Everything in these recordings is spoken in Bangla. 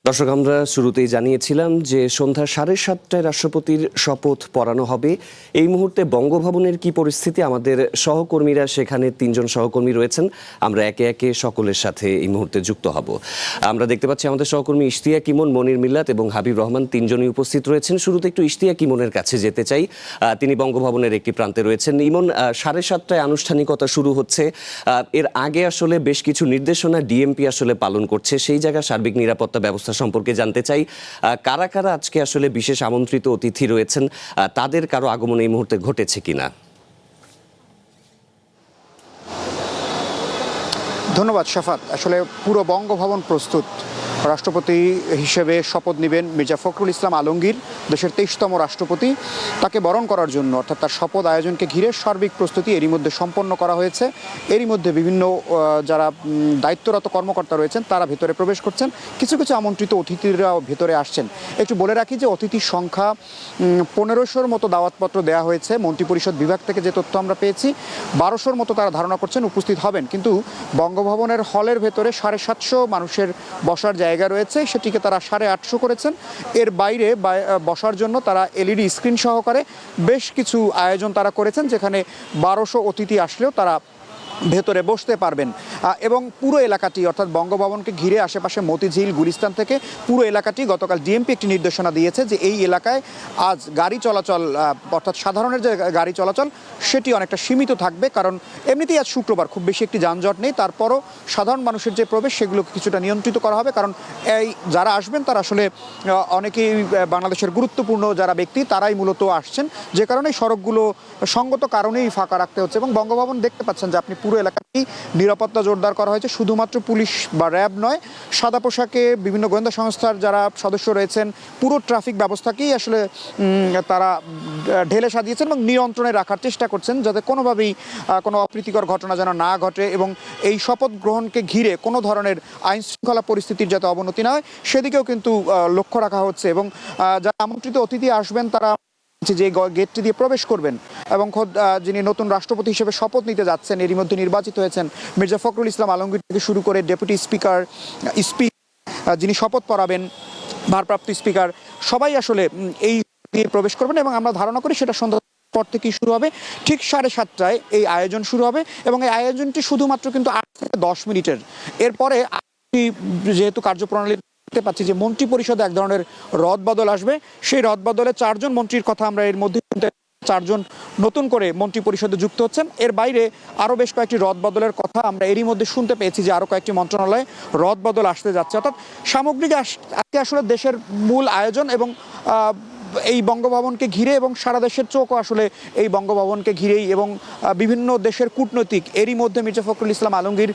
দর্শক, আমরা শুরুতেই জানিয়েছিলাম যে সন্ধ্যা 7:30টায় রাষ্ট্রপতির শপথ পড়ানো হবে। এই মুহূর্তে বঙ্গভবনের কি পরিস্থিতি, আমাদের সহকর্মীরা সেখানে 3জন সহকর্মী রয়েছেন, আমরা একে একে সকলের সাথে এই মুহূর্তে যুক্ত হব। আমরা দেখতে পাচ্ছি আমাদের সহকর্মী ইশতিয়াক ইমন, মনির মিল্লাত এবং হাবিব রহমান 3জনই উপস্থিত রয়েছেন। শুরুতে একটু ইশতিয়াক ইমনের কাছে যেতে চাই, তিনি বঙ্গভবনের একটি প্রান্তে রয়েছেন। ইমন, 7:30টায় আনুষ্ঠানিকতা শুরু হচ্ছে, এর আগে আসলে বেশ কিছু নির্দেশনা ডিএমপি আসলে পালন করছে, সেই জায়গায় সার্বিক নিরাপত্তা ব্যবস্থা সম্পর্কে জানতে চাই। কারা কারা আজকে আসলে বিশেষ আমন্ত্রিত অতিথি রয়েছেন, তাদের কারো আগমন এই মুহূর্তে ঘটেছে কিনা? ধন্যবাদ শাফাত। আসলে পুরো বঙ্গভবন প্রস্তুত। রাষ্ট্রপতি হিসেবে শপথ নেবেন মির্জা ফখরুল ইসলাম আলমগীর, দেশের 23তম রাষ্ট্রপতি। তাকে বরণ করার জন্য অর্থাৎ তার শপথ আয়োজনকে ঘিরে সার্বিক প্রস্তুতি এরই মধ্যে সম্পন্ন করা হয়েছে। এরই মধ্যে বিভিন্ন যারা দায়িত্বরত কর্মকর্তা রয়েছেন তারা ভেতরে প্রবেশ করছেন, কিছু কিছু আমন্ত্রিত অতিথিরাও ভেতরে আসছেন। একটু বলে রাখি যে অতিথির সংখ্যা 1500-র মতো দাওয়াতপত্র দেওয়া হয়েছে। মন্ত্রিপরিষদ বিভাগ থেকে যে তথ্য আমরা পেয়েছি 1200-র মতো তারা ধারণা করছেন উপস্থিত হবেন, কিন্তু বঙ্গভবনের হলের ভেতরে 750 মানুষের বসার জায়গা রয়েছে, সেটিকে তারা 850 করেছেন। এর বাইরে বসার জন্য তারা এলইডি স্ক্রিন সহকারে বেশ কিছু আয়োজন তারা করেছেন, যেখানে 1200 অতিথি আসলেও তারা ভেতরে বসতে পারবেন। এবং পুরো এলাকাটি অর্থাৎ বঙ্গভবনকে ঘিরে আশেপাশে মতিঝিল, গুলিস্তান থেকে পুরো এলাকাটি গতকাল ডিএমপি একটি নির্দেশনা দিয়েছে যে এই এলাকায় আজ গাড়ি চলাচল অর্থাৎ সাধারণের যে গাড়ি চলাচল সেটি অনেকটা সীমিত থাকবে, কারণ এমনিতেই আজ শুক্রবার, খুব বেশি একটি যানজট নেই। তারপরও সাধারণ মানুষের যে প্রবেশ সেগুলোকে কিছুটা নিয়ন্ত্রিত করা হবে, কারণ এই যারা আসবেন তারা আসলে অনেকেই বাংলাদেশের গুরুত্বপূর্ণ যারা ব্যক্তি তারাই মূলত আসছেন, যে কারণে সড়কগুলো সঙ্গত কারণেই ফাঁকা রাখতে হচ্ছে। এবং বঙ্গভবন দেখতে পাচ্ছেন যে আপনি পুরো এলাকাতেই নিরাপত্তা জোরদার করা হয়েছে। শুধুমাত্র পুলিশ বা র্যাব নয়, সাদা পোশাকে বিভিন্ন গোয়েন্দা সংস্থার যারা সদস্য রয়েছেন পুরো ট্রাফিক ব্যবস্থাকেই আসলে তারা ঢেলে সাজিয়েছেন এবং নিয়ন্ত্রণে রাখার চেষ্টা করছেন, যাতে কোনোভাবেই কোনো অপ্রীতিকর ঘটনা যেন না ঘটে এবং এই শপথ গ্রহণকে ঘিরে কোনো ধরনের আইন শৃঙ্খলা পরিস্থিতির যাতে অবনতি না হয় সেদিকেও কিন্তু লক্ষ্য রাখা হচ্ছে। এবং যারা আমন্ত্রিত অতিথি আসবেন তারা যে গেটটি দিয়ে প্রবেশ করবেন এবং খোদ যিনি নতুন রাষ্ট্রপতি হিসেবে শপথ নিতে যাচ্ছেন, এরই মধ্যে নির্বাচিত হয়েছেন মির্জা ফখরুল ইসলাম আলমগীর থেকে শুরু করে ডেপুটি স্পিকার, যিনি শপথ পড়াবেন, ভারপ্রাপ্ত স্পিকার, সবাই আসলে এই দিয়ে প্রবেশ করবেন। এবং আমরা ধারণা করি সেটা সন্ধ্যা পর থেকেই শুরু হবে। ঠিক 7:30টায় এই আয়োজন শুরু হবে এবং এই আয়োজনটি শুধুমাত্র কিন্তু 8 থেকে 10 মিনিটের। এরপরে যেহেতু কার্যপ্রণালী দেখতে পাচ্ছি যে মন্ত্রী পরিষদে এক ধরনের রদবদল আসবে, সেই রদবদলে 4 জন মন্ত্রীর কথা আমরা এর মধ্যে 4 জন নতুন করে মন্ত্রী পরিষদে যুক্ত হচ্ছেন। এর বাইরে আরও বেশ কয়েকটি রদবদলের কথা আমরা এরই মধ্যে শুনতে পেয়েছি যে আরও কয়েকটি মন্ত্রণালয়ে রদবদল আসতে যাচ্ছে। অর্থাৎ সামগ্রিক আজকে আসলে দেশের মূল আয়োজন এবং এই বঙ্গভবনকে ঘিরে এবং সারা দেশের চোখও আসলে এই বঙ্গভবনকে ঘিরেই এবং বিভিন্ন দেশের কূটনৈতিক এরই মধ্যে মির্জা ফখরুল ইসলাম আলমগীর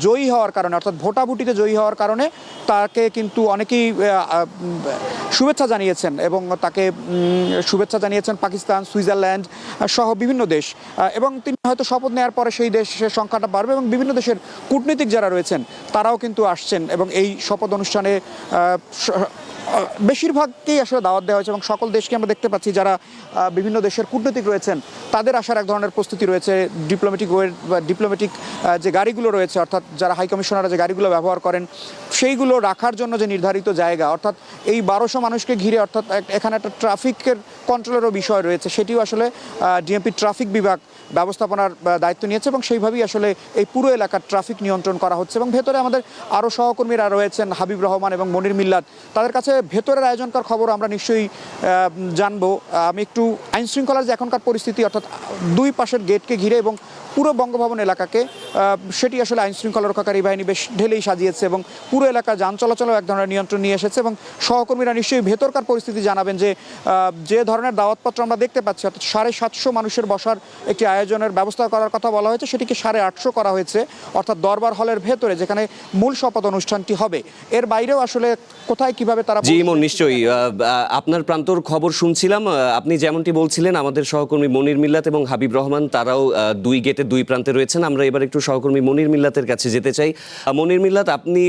জয়ী হওয়ার কারণে অর্থাৎ ভোটাভুটিতে জয়ী হওয়ার কারণে তাকে কিন্তু অনেকেই শুভেচ্ছা জানিয়েছেন এবং তাকে শুভেচ্ছা জানিয়েছেন পাকিস্তান, সুইজারল্যান্ড সহ বিভিন্ন দেশ। এবং তিনি হয়তো শপথ নেওয়ার পরে সেই দেশের সংখ্যাটা বাড়বে এবং বিভিন্ন দেশের কূটনীতিক যারা রয়েছেন তারাও কিন্তু আসছেন এবং এই শপথ অনুষ্ঠানে বেশিরভাগকেই আসলে দাওয়াত দেওয়া হয়েছে এবং সকল দেশকে আমরা দেখতে পাচ্ছি যারা বিভিন্ন দেশের কূটনীতিক রয়েছেন তাদের আসার এক ধরনের প্রস্তুতি রয়েছে। ডিপ্লোম্যাটিক যে গাড়িগুলো রয়েছে অর্থাৎ যারা হাই কমিশনাররা যে গাড়িগুলো ব্যবহার করেন সেইগুলো রাখার জন্য যে নির্ধারিত জায়গা, অর্থাৎ এই 1200 মানুষকে ঘিরে অর্থাৎ এখানে একটা ট্রাফিকের কন্ট্রোলেরও বিষয় রয়েছে, সেটিও আসলে ডিএমপি ট্রাফিক বিভাগ ব্যবস্থাপনার দায়িত্ব নিয়েছে এবং সেইভাবেই আসলে এই পুরো এলাকার ট্রাফিক নিয়ন্ত্রণ করা হচ্ছে। এবং ভেতরে আমাদের আরও সহকর্মীরা রয়েছেন, হাবিব রহমান এবং মনির মিল্লাত, তাদের কাছে ভেতরের আয়োজনকার খবর আমরা নিশ্চয়ই জানবো। আমি একটু আইন শৃঙ্খলার যে এখনকার পরিস্থিতি অর্থাৎ দুই পাশের গেটকে ঘিরে এবং পুরো বঙ্গভবন এলাকাকে সেটি আসলে আইন শৃঙ্খলা রক্ষাকারী বাহিনী বেশ ঢেলেই সাজিয়েছে এবং পুরো এলাকা যান চলাচলেও এক ধরনের নিয়ন্ত্রণ নিয়ে এসেছে। এবং সহকর্মীরা নিশ্চয়ই ভেতরকার পরিস্থিতি জানাবেন যে ধরনের দাওয়াতপত্র আমরা দেখতে পাচ্ছি অর্থাৎ 750 মানুষের বসার একটি আয়োজনের ব্যবস্থা করার কথা বলা হয়েছে, সেটিকে 850 করা হয়েছে অর্থাৎ দরবার হলের ভেতরে যেখানে মূল শপথ অনুষ্ঠানটি হবে। এর বাইরেও আসলে কোথায় কিভাবে তারা নিশ্চয়ই আপনার প্রান্তর খবর শুনছিলাম। আপনি যেমনটি বলছিলেন আমাদের সহকর্মী মনির মিল্লাত এবং হাবিব রহমান তারাও দুই গেটে মাঠের দুই প্রান্তে রয়েছেন। আমরা এবার একটু সহকর্মী মনির মিল্লাতের কাছে যেতে চাই। মনির মিল্লাত, আপনি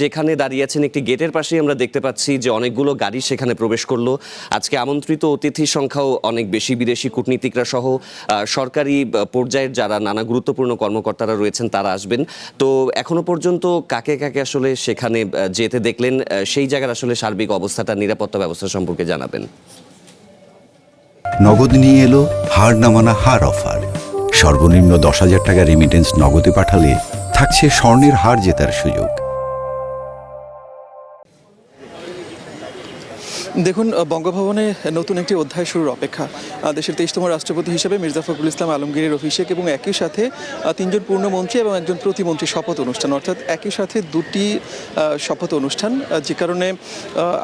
যেখানে দাঁড়িয়ে আছেন একটি গেটের পাশেই আমরা দেখতে পাচ্ছি যে অনেকগুলো গাড়ি সেখানে প্রবেশ করলো। আজকে আমন্ত্রিত অতিথির সংখ্যাও অনেক বেশি, বিদেশি কূটনীতিকরা সহ সরকারি পর্যায়ের যারা নানা গুরুত্বপূর্ণ কর্মকর্তারা রয়েছেন তারা আসবেন। তো এখনো পর্যন্ত কাকে কাকে আসলে সেখানে যেতে দেখলেন, সেই জায়গার আসলে সার্বিক অবস্থাটা, নিরাপত্তা ব্যবস্থা সম্পর্কে জানাবেন। নগদ নিয়ে এলো হার না মানা হার অফার। সর্বনিম্ন 10,000 টাকা রেমিটেন্স নগদে পাঠালে থাকছে স্বর্ণের হার জেতার সুযোগ। দেখুন, বঙ্গভবনে নতুন একটি অধ্যায় শুরুর অপেক্ষা। দেশের 23তম রাষ্ট্রপতি হিসেবে মির্জা ফখরুল ইসলাম আলমগীরের অভিষেক এবং একই সাথে 3 জন পূর্ণমন্ত্রী এবং একজন প্রতিমন্ত্রী শপথ অনুষ্ঠান, অর্থাৎ একই সাথে দুটি শপথ অনুষ্ঠান। যে কারণে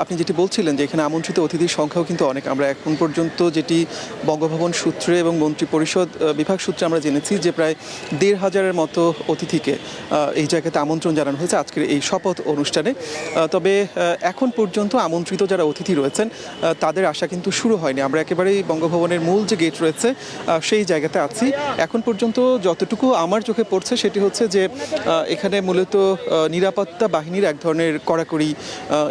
আপনি যেটি বলছিলেন যে এখানে আমন্ত্রিত অতিথির সংখ্যাও কিন্তু অনেক। আমরা এখন পর্যন্ত যেটি বঙ্গভবন সূত্রে এবং মন্ত্রী পরিষদ বিভাগ সূত্রে আমরা জেনেছি যে প্রায় 1,500-এর মতো অতিথিকে এই জায়গাতে আমন্ত্রণ জানানো হয়েছে আজকের এই শপথ অনুষ্ঠানে। তবে এখন পর্যন্ত আমন্ত্রিত যারা অতিথি রয়েছেন তাদের আশা কিন্তু শুরু হয়নি। আমরা একেবারেই বঙ্গভবনের মূল যে গেট রয়েছে সেই জায়গাতে আছি। এখন পর্যন্ত যতটুকু আমার চোখে পড়ছে সেটি হচ্ছে যে এখানে মূলত নিরাপত্তা বাহিনীর এক ধরনের কড়াকড়ি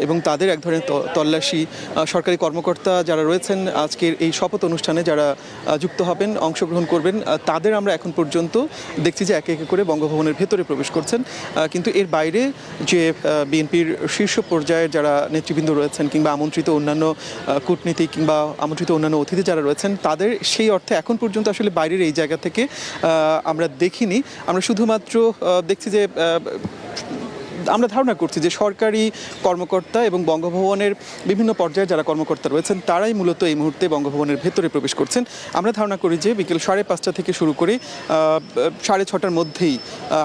এবং তাদের এক ধরনের তল্লাশি, সরকারি কর্মকর্তা যারা রয়েছেন আজকের এই শপথ অনুষ্ঠানে যারা যুক্ত হবেন, অংশগ্রহণ করবেন, তাদের আমরা এখন পর্যন্ত দেখছি যে একে একে করে বঙ্গভবনের ভেতরে প্রবেশ করছেন। কিন্তু এর বাইরে যে বিএনপির শীর্ষ পর্যায়ের যারা নেতৃবৃন্দ রয়েছেন কিংবা আমন্ত্রিত অন্যান্য কূটনীতিক কিংবা আমন্ত্রিত অন্যান্য অতিথি যারা রয়েছেন তাদের সেই অর্থে এখন পর্যন্ত আসলে বাইরের এই জায়গা থেকে আমরা দেখিনি। আমরা শুধুমাত্র দেখছি যে আমরা ধারণা করছি যে সরকারি কর্মকর্তা এবং বঙ্গভবনের বিভিন্ন পর্যায়ে যারা কর্মকর্তা রয়েছেন তারাই মূলত এই মুহূর্তে বঙ্গভবনের ভেতরে প্রবেশ করছেন। আমরা ধারণা করি যে বিকেল 5:30 থেকে শুরু করে 6:30টার মধ্যেই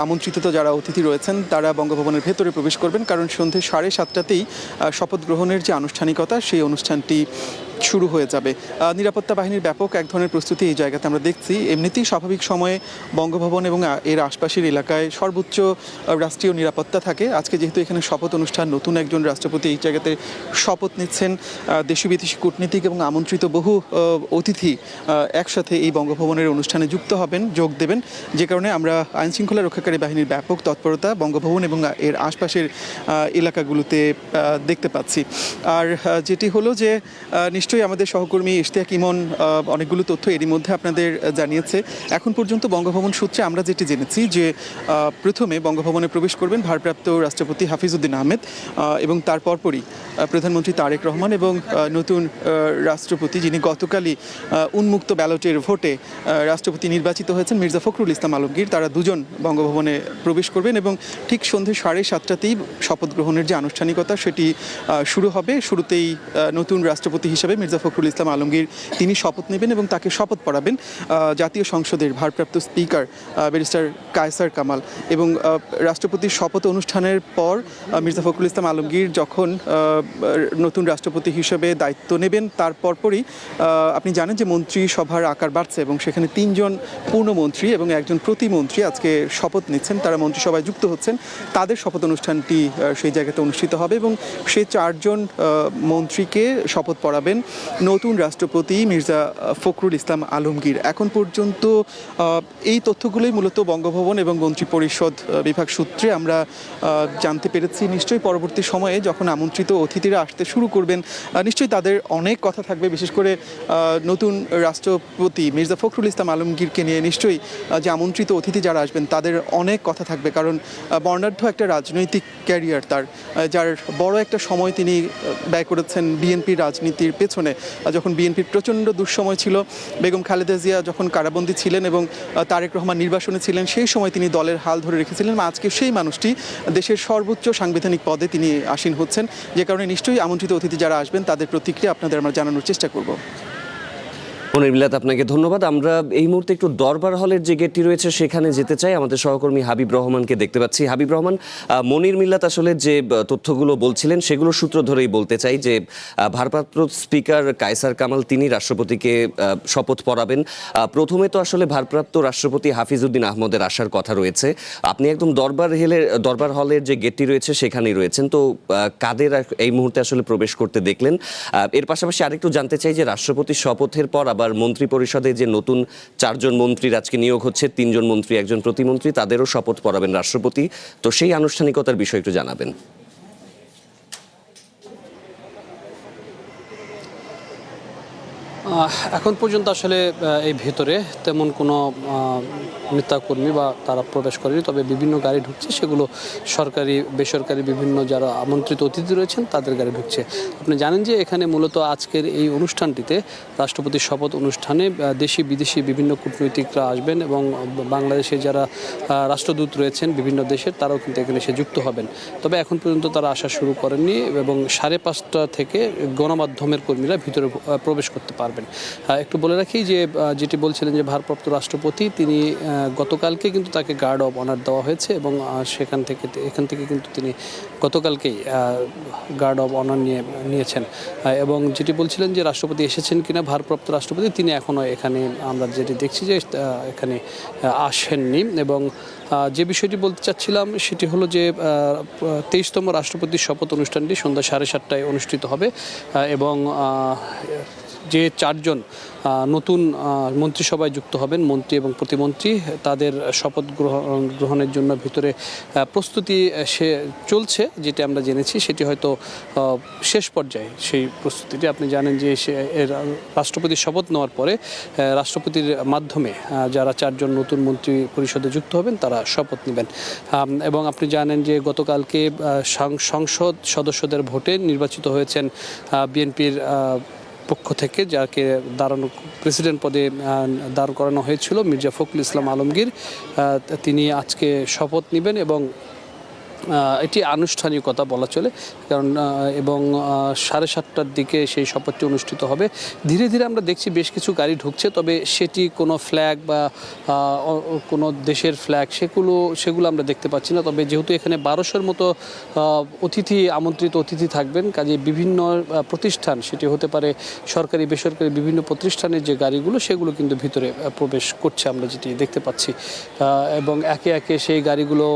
আমন্ত্রিত যারা অতিথি রয়েছেন তারা বঙ্গভবনের ভেতরে প্রবেশ করবেন, কারণ সন্ধ্যে 7:30টাতেই শপথ গ্রহণের যে আনুষ্ঠানিকতা সেই অনুষ্ঠানটি শুরু হয়ে যাবে। নিরাপত্তা বাহিনীর ব্যাপক এক ধরনের প্রস্তুতি এই জায়গাতে আমরা দেখছি। এমনিতেই স্বাভাবিক সময়ে বঙ্গভবন এবং এর আশপাশের এলাকায় সর্বোচ্চ রাষ্ট্রীয় নিরাপত্তা থাকে। আজকে যেহেতু এখানে শপথ অনুষ্ঠান, নতুন একজন রাষ্ট্রপতি এই জায়গাতে শপথ নিচ্ছেন, দেশি বিদেশি কূটনীতিক এবং আমন্ত্রিত বহু অতিথি একসাথে এই বঙ্গভবনের অনুষ্ঠানে যুক্ত হবেন, যোগ দেবেন, যে কারণে আমরা আইনশৃঙ্খলা রক্ষাকারী বাহিনীর ব্যাপক তৎপরতা বঙ্গভবন এবং এর আশপাশের এলাকাগুলোতে দেখতে পাচ্ছি। আর যেটি হলো যে নিশ্চয়ই আমাদের সহকর্মী ইশতিয়াক ইমন অনেকগুলো তথ্য এরই মধ্যে আপনাদের জানিয়েছে। এখন পর্যন্ত বঙ্গভবন সূত্রে আমরা যেটি জেনেছি যে প্রথমে বঙ্গভবনে প্রবেশ করবেন ভারপ্রাপ্ত রাষ্ট্রপতি হাফিজউদ্দিন আহমেদ এবং তার পরপরই প্রধানমন্ত্রী তারেক রহমান এবং নতুন রাষ্ট্রপতি যিনি গতকালই উন্মুক্ত ব্যালটের ভোটে রাষ্ট্রপতি নির্বাচিত হয়েছেন মির্জা ফখরুল ইসলাম আলমগীর, তারা দুজন বঙ্গভবনে প্রবেশ করবেন এবং ঠিক সন্ধ্যে 7:30টাতেই শপথ গ্রহণের যে আনুষ্ঠানিকতা সেটি শুরু হবে। শুরুতেই নতুন রাষ্ট্রপতি হিসেবে মির্জা ফখরুল ইসলাম আলমগীর তিনি শপথ নেবেন এবং তাকে শপথ পড়াবেন জাতীয় সংসদের ভারপ্রাপ্ত স্পিকার ব্যারিস্টার কায়সার কামাল। এবং রাষ্ট্রপতির শপথ অনুষ্ঠানের পর মির্জা ফখরুল ইসলাম আলমগীর যখন নতুন রাষ্ট্রপতি হিসেবে দায়িত্ব নেবেন তার পরপরই আপনি জানেন যে মন্ত্রিসভার আকার বাড়ছে এবং সেখানে 3 জন পূর্ণমন্ত্রী এবং একজন প্রতিমন্ত্রী আজকে শপথ নিচ্ছেন, তারা মন্ত্রিসভায় যুক্ত হচ্ছেন। তাদের শপথ অনুষ্ঠানটি সেই জায়গাতে অনুষ্ঠিত হবে এবং সেই 4 জন মন্ত্রীকে শপথ পড়াবেন নতুন রাষ্ট্রপতি মির্জা ফখরুল ইসলাম আলমগীর। এখন পর্যন্ত এই তথ্যগুলোই মূলত বঙ্গভবন এবং মন্ত্রী পরিষদ বিভাগ সূত্রে আমরা জানতে পেরেছি। নিশ্চয়ই পরবর্তী সময়ে যখন আমন্ত্রিত অতিথিরা আসতে শুরু করবেন নিশ্চয়ই তাদের অনেক কথা থাকবে, বিশেষ করে নতুন রাষ্ট্রপতি মির্জা ফখরুল ইসলাম আলমগীরকে নিয়ে নিশ্চয়ই যে আমন্ত্রিত অতিথি যারা আসবেন তাদের অনেক কথা থাকবে, কারণ বর্ণাঢ্য একটা রাজনৈতিক ক্যারিয়ার তার, যার বড় একটা সময় তিনি ব্যয় করেছেন বিএনপির রাজনীতির পেছনে। যখন বিএনপির প্রচণ্ড দুঃসময় ছিল, বেগম খালেদা জিয়া যখন কারাবন্দী ছিলেন এবং তারেক রহমান নির্বাসনে ছিলেন, সেই সময় তিনি দলের হাল ধরে রেখেছিলেন। আজকে সেই মানুষটি দেশের সর্বোচ্চ সাংবিধানিক পদে তিনি আসীন হচ্ছেন, যে কারণে নিশ্চয়ই আমন্ত্রিত অতিথি যারা আসবেন তাদের প্রতিক্রিয়া আপনাদের আমরা জানানোর চেষ্টা করব। মনির মিল্লাত, আপনাকে ধন্যবাদ। আমরা এই মুহূর্তে একটু দরবার হলের যে গেটটি রয়েছে সেখানে যেতে চাই। আমাদের সহকর্মী হাবিব রহমানকে দেখতে পাচ্ছি। হাবিব রহমান, মনির মিল্লাত আসলে যে তথ্যগুলো বলছিলেন সেগুলো সূত্র ধরেই বলতে চাই যে ভারপ্রাপ্ত স্পিকার কায়সার কামাল তিনি রাষ্ট্রপতিকে শপথ পড়াবেন। প্রথমে তো আসলে ভারপ্রাপ্ত রাষ্ট্রপতি হাফিজউদ্দিন আহমেদের আসার কথা রয়েছে। আপনি একদম দরবার হলের যে গেটটি রয়েছে সেখানেই রয়েছেন, তো কাদের এই মুহূর্তে আসলে প্রবেশ করতে দেখলেন? এর পাশাপাশি আরেকটু জানতে চাই যে রাষ্ট্রপতির শপথের পর আবার আবার মন্ত্রী পরিষদে যে নতুন 4 জন মন্ত্রীর আজকে নিয়োগ হচ্ছে, 3 জন মন্ত্রী, 1 জন প্রতিমন্ত্রী, তাদেরও শপথ পড়াবেন রাষ্ট্রপতি। তো সেই আনুষ্ঠানিকতার বিষয় একটু জানাবেন। এখন পর্যন্ত আসলে এই ভেতরে তেমন কোনো নেতাকর্মী বা তারা প্রবেশ করেনি, তবে বিভিন্ন গাড়ি ঢুকছে, সেগুলো সরকারি বেসরকারি বিভিন্ন যারা আমন্ত্রিত অতিথি রয়েছেন তাদের গাড়ি ঢুকছে। আপনি জানেন যে এখানে মূলত আজকের এই অনুষ্ঠানটিতে রাষ্ট্রপতির শপথ অনুষ্ঠানে দেশি বিদেশি বিভিন্ন কূটনৈতিকরা আসবেন এবং বাংলাদেশে যারা রাষ্ট্রদূত রয়েছেন বিভিন্ন দেশের, তারাও কিন্তু এখানে এসে যুক্ত হবেন। তবে এখন পর্যন্ত তারা আসা শুরু করেননি এবং 5:30 থেকে গণমাধ্যমের কর্মীরা ভিতরে প্রবেশ করতে পারবেন। একটু বলে রাখি যে যেটি বলছিলেন যে ভারপ্রাপ্ত রাষ্ট্রপতি, তিনি গতকালকে কিন্তু তাকে গার্ড অব অনার দেওয়া হয়েছে এবং এখান থেকে কিন্তু তিনি গতকালকেই গার্ড অব অনার নিয়েছেন। এবং যেটি বলছিলেন যে রাষ্ট্রপতি এসেছেন কিনা, ভারপ্রাপ্ত রাষ্ট্রপতি তিনি এখনও এখানে, আমরা যেটি দেখছি যে এখানে আসেননি। এবং যে বিষয়টি বলতে চাচ্ছিলাম সেটি হলো যে 23তম রাষ্ট্রপতির শপথ অনুষ্ঠানটি সন্ধ্যা 7:30টায় অনুষ্ঠিত হবে এবং যে 4 জন নতুন মন্ত্রিসভায় যুক্ত হবেন, মন্ত্রী এবং প্রতিমন্ত্রী, তাদের শপথ গ্রহণের জন্য ভিতরে প্রস্তুতি চলছে। যেটি আমরা জেনেছি সেটি হয়তো শেষ পর্যায়ে সেই প্রস্তুতিটি। আপনি জানেন যে রাষ্ট্রপতির শপথ নেওয়ার পরে রাষ্ট্রপতির মাধ্যমে যারা 4 জন নতুন মন্ত্রী পরিষদে যুক্ত হবেন তারা শপথ নেবেন। এবং আপনি জানেন যে গতকালকে সংসদ সদস্যদের ভোটে নির্বাচিত হয়েছেন বিএনপির পক্ষ থেকে, যাকে প্রেসিডেন্ট পদে দাঁড় করানো হয়েছিল, মির্জা ফখরুল ইসলাম আলমগীর, তিনি আজকে শপথ নেবেন এবং এটি আনুষ্ঠানিকতা বলা চলে, কারণ এবং 7:30টার দিকে সেই শপথটি অনুষ্ঠিত হবে। ধীরে ধীরে আমরা দেখছি বেশ কিছু গাড়ি ঢুকছে, তবে সেটি কোনো ফ্ল্যাগ বা কোনো দেশের ফ্ল্যাগ সেগুলো আমরা দেখতে পাচ্ছি না। তবে যেহেতু এখানে 1200-এর মতো আমন্ত্রিত অতিথি থাকবেন, কাজে বিভিন্ন প্রতিষ্ঠান, সেটি হতে পারে সরকারি বেসরকারি বিভিন্ন প্রতিষ্ঠানের যে গাড়িগুলো, সেগুলো কিন্তু ভিতরে প্রবেশ করছে, আমরা যেটি দেখতে পাচ্ছি। এবং একে একে সেই গাড়িগুলো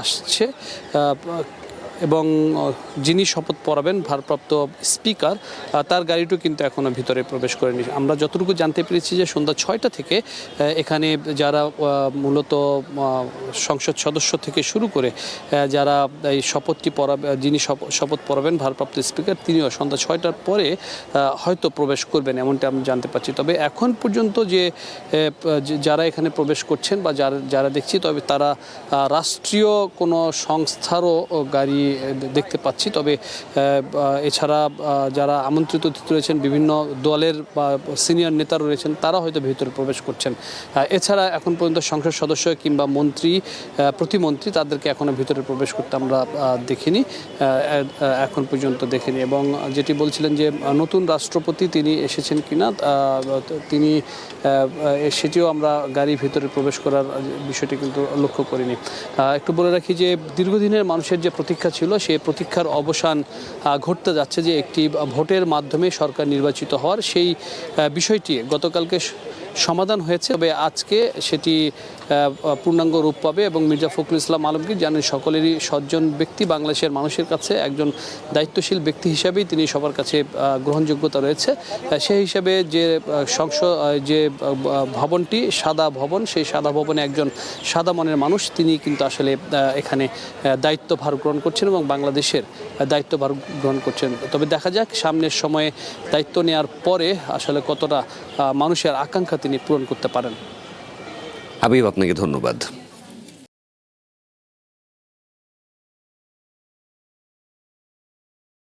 আসছে এবং যিনি শপথ পড়াবেন ভারপ্রাপ্ত স্পিকার, তার গাড়িটিও কিন্তু এখনও ভিতরে প্রবেশ করেনি। আমরা যতটুকু জানতে পেরেছি যে সন্ধ্যা 6টা থেকে এখানে যারা মূলত সংসদ সদস্য থেকে শুরু করে যারা এই শপথটি যিনি শপথ পড়াবেন ভারপ্রাপ্ত স্পিকার, তিনিও সন্ধ্যা 6টার পরে হয়তো প্রবেশ করবেন, এমনটা আমি জানতে পারছি। তবে এখন পর্যন্ত যে যারা এখানে প্রবেশ করছেন বা যারা দেখছি, তবে তারা রাষ্ট্রীয় কোনো সংস্থারও গাড়ি দেখতে পাচ্ছি। তবে এছাড়া যারা আমন্ত্রিত অতিথি রয়েছেন, বিভিন্ন দলের বা সিনিয়র নেতারা রয়েছেন, তারা হয়তো ভিতরে প্রবেশ করছেন। এছাড়া এখন পর্যন্ত সংসদ সদস্য কিংবা মন্ত্রী, প্রতিমন্ত্রী, তাদেরকে এখনও ভিতরে প্রবেশ করতে আমরা দেখিনি, এখন পর্যন্ত দেখিনি। এবং যেটি বলছিলেন যে নতুন রাষ্ট্রপতি তিনি এসেছেন কিনা, তিনি সেটিও আমরা গাড়ি ভিতরে প্রবেশ করার বিষয়টি কিন্তু লক্ষ্য করিনি। একটু বলে রাখি যে দীর্ঘদিনের মানুষের যে প্রতীক্ষা ছিল, সেই প্রতীক্ষার অবসান ঘটতে যাচ্ছে, যে একটি ভোটের মাধ্যমে সরকার নির্বাচিত হওয়ার সেই বিষয়টি গতকালকে সমাধান হয়েছে। তবে আজকে সেটি পূর্ণাঙ্গ রূপ পাবে এবং মির্জা ফখরুল ইসলাম আলমগীর জানেন সকলেরই সজ্জন ব্যক্তি, বাংলাদেশের মানুষের কাছে একজন দায়িত্বশীল ব্যক্তি হিসাবেই তিনি সবার কাছে গ্রহণযোগ্যতা রয়েছে। সেই হিসাবে যে যে ভবনটি সাদা ভবন, সেই সাদা ভবনে একজন সাদা মনের মানুষ তিনি কিন্তু আসলে এখানে দায়িত্বভার গ্রহণ করছেন এবং বাংলাদেশের দায়িত্বভার গ্রহণ করছেন। তবে দেখা যাক সামনের সময়ে দায়িত্ব নেওয়ার পরে আসলে কতটা মানুষের আকাঙ্ক্ষা তিনি পূরণ করতে পারেন। হাবিব, আপনাকে ধন্যবাদ।